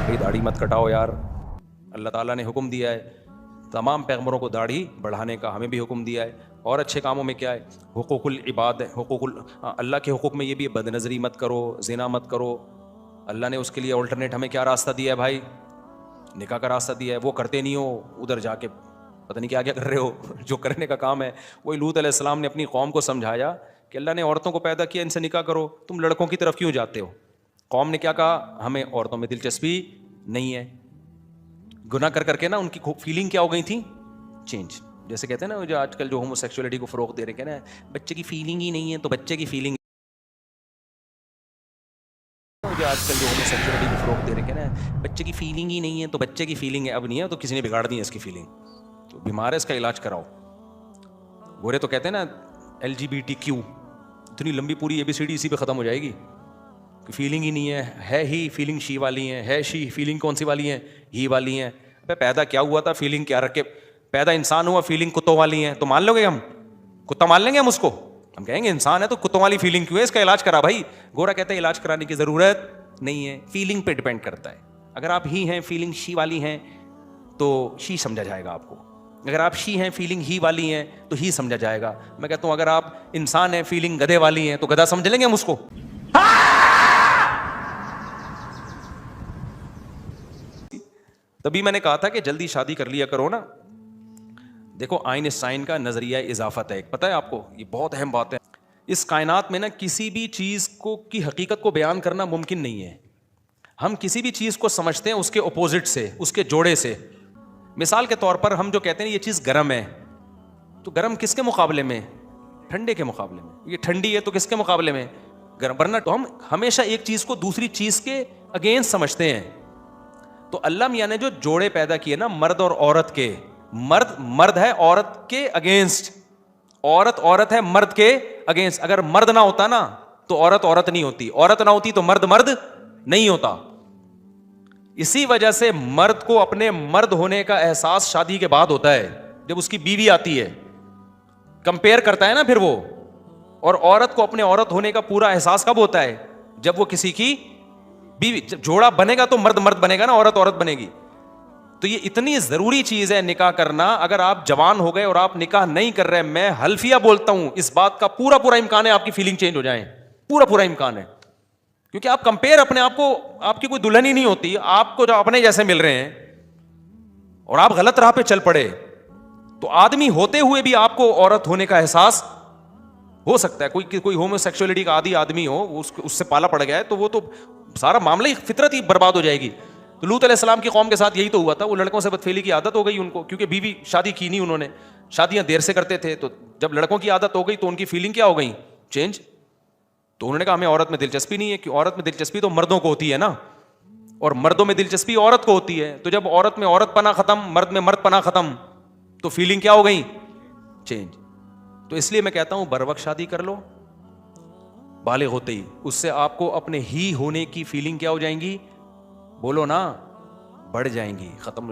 بھائی داڑھی مت کٹاؤ یار، اللہ تعالیٰ نے حکم دیا ہے، تمام پیغمبروں کو داڑھی بڑھانے کا ہمیں بھی حکم دیا ہے. اور اچھے کاموں میں کیا ہے؟ حقوق العباد ہے، اللہ کے حقوق میں یہ بھی ہے، بد نظری مت کرو، زنا مت کرو. اللہ نے اس کے لیے الٹرنیٹ ہمیں کیا راستہ دیا ہے بھائی؟ نکاح کا راستہ دیا ہے. وہ کرتے نہیں ہو، ادھر جا کے پتہ نہیں کیا کیا کر رہے ہو. جو کرنے کا کام ہے وہی لوط علیہ السلام نے اپنی قوم کو سمجھایا کہ اللہ نے عورتوں کو پیدا کیا، ان سے نکاح کرو، تم لڑکوں کی طرف کیوں جاتے ہو؟ قوم نے کیا کہا؟ ہمیں عورتوں میں دلچسپی نہیں ہے. گناہ کر کر کے نا ان کی فیلنگ کیا ہو گئی تھی؟ چینج. جیسے کہتے ہیں نا جو آج کل جو ہومو سیکسولیٹی کو فروغ دے رہے ہیں نا، بچے کی فیلنگ ہی نہیں ہے تو بچے کی فیلنگ، جو آج کل جو ہومو سیکسولیٹی کو فروغ دے رہے ہیں نا، بچے کی فیلنگ ہی نہیں ہے تو بچے کی فیلنگ ہے. اب نہیں ہے تو کسی نے بگاڑ دی ہے اس کی فیلنگ، تو بیمار ہے، اس کا علاج کراؤ. گورے تو کہتے ہیں نا LGBTQ، اتنی لمبی پوری ABCD اسی پہ ختم ہو جائے گی. فیلنگ ہی نہیں ہے ہی فیلنگ شی والی ہیں، ہے شی فیلنگ کون سی والی ہیں؟ ہی والی ہیں. پیدا کیا ہوا تھا؟ فیلنگ کیا رکھے؟ پیدا انسان ہوا، فیلنگ کتوں والی ہیں. تو مان لو گے ہم؟ کتا مان لیں گے ہم اس کو؟ ہم کہیں گے انسان ہے تو کتوں والی فیلنگ کیوں ہے؟ اس کا علاج کرا بھائی. گورا کہتے ہیں علاج کرانے کی ضرورت نہیں ہے، فیلنگ پہ ڈپینڈ کرتا ہے. اگر آپ ہی ہیں فیلنگ شی والی ہیں تو شی سمجھا جائے گا آپ کو. اگر آپ شی ہیں فیلنگ ہی والی ہیں تو ہی سمجھا جائے گا. میں کہتا ہوں اگر آپ انسان ہیں فیلنگ گدھے والی ہیں تو گدھا سمجھ لیں گے ہم اس کو. تبھی میں نے کہا تھا کہ جلدی شادی کر لیا کرو نا. دیکھو آئنسٹائن کا نظریہ اضافت ہے، پتہ ہے آپ کو؟ یہ بہت اہم بات ہے. اس کائنات میں نا کسی بھی چیز کو کی حقیقت کو بیان کرنا ممکن نہیں ہے. ہم کسی بھی چیز کو سمجھتے ہیں اس کے اپوزٹ سے، اس کے جوڑے سے. مثال کے طور پر ہم جو کہتے ہیں یہ چیز گرم ہے، تو گرم کس کے مقابلے میں؟ ٹھنڈے کے مقابلے میں. یہ ٹھنڈی ہے تو کس کے مقابلے میں؟ گرم. ورنہ تو ہم ہمیشہ ایک چیز کو دوسری چیز کے اگینسٹ سمجھتے ہیں. تو اللہ میاں نے جو جوڑے پیدا کیے نا مرد اور عورت کے، مرد ہے عورت کے اگینسٹ، عورت ہے مرد کے اگینسٹ. اگر مرد نہ ہوتا نا تو عورت نہیں ہوتی، عورت نہ ہوتی تو مرد نہیں ہوتا. اسی وجہ سے مرد کو اپنے مرد ہونے کا احساس شادی کے بعد ہوتا ہے، جب اس کی بیوی آتی ہے. کمپیئر کرتا ہے نا پھر وہ. اور عورت کو اپنے عورت ہونے کا پورا احساس کب ہوتا ہے؟ جب وہ کسی کی بیوی. جوڑا بنے گا تو مرد بنے گا نا، عورت بنے گی. تو یہ اتنی ضروری چیز ہے نکاح کرنا. اگر آپ جوان ہو گئے اور آپ نکاح نہیں کر رہے، میں حلفیہ بولتا ہوں اس بات کا پورا امکان ہے آپ کی فیلنگ چینج ہو جائیں. پورا امکان ہے. کیونکہ آپ کمپیئر اپنے آپ کو، آپ کی کوئی دلہن ہی نہیں ہوتی، آپ کو جو اپنے جیسے مل رہے ہیں اور آپ غلط راہ پہ چل پڑے، تو آدمی ہوتے ہوئے بھی آپ کو عورت ہونے کا احساس ہو سکتا ہے. کوئی ہومو سیکسولیٹی کا عادی آدمی ہو، اس سے پالا پڑ گیا ہے، تو وہ تو سارا معاملہ ہی فطرت ہی برباد ہو جائے گی. تو لوط علیہ السلام کی قوم کے ساتھ یہی تو ہوا تھا. وہ لڑکوں سے بدفعلی کی عادت ہو گئی ان کو، کیونکہ بیوی شادی کی نہیں انہوں نے، شادیاں دیر سے کرتے تھے. تو جب لڑکوں کی عادت ہو گئی تو ان کی فیلنگ کیا ہو گئی؟ چینج. تو انہوں نے کہا ہمیں عورت میں دلچسپی نہیں ہے، کہ عورت میں دلچسپی تو مردوں کو ہوتی ہے نا، اور مردوں میں دلچسپی عورت کو ہوتی ہے. تو جب عورت میں عورت پنا ختم، مرد میں مرد پنا ختم، تو فیلنگ کیا ہو گئی؟ چینج. تو اس لیے میں کہتا ہوں بر وقت شادی کر لو، بالغ ہوتے ہی. اس سے آپ کو اپنے ہی ہونے کی فیلنگ کیا ہو جائیں گی؟ بولو نا، بڑھ جائیں گی، ختم.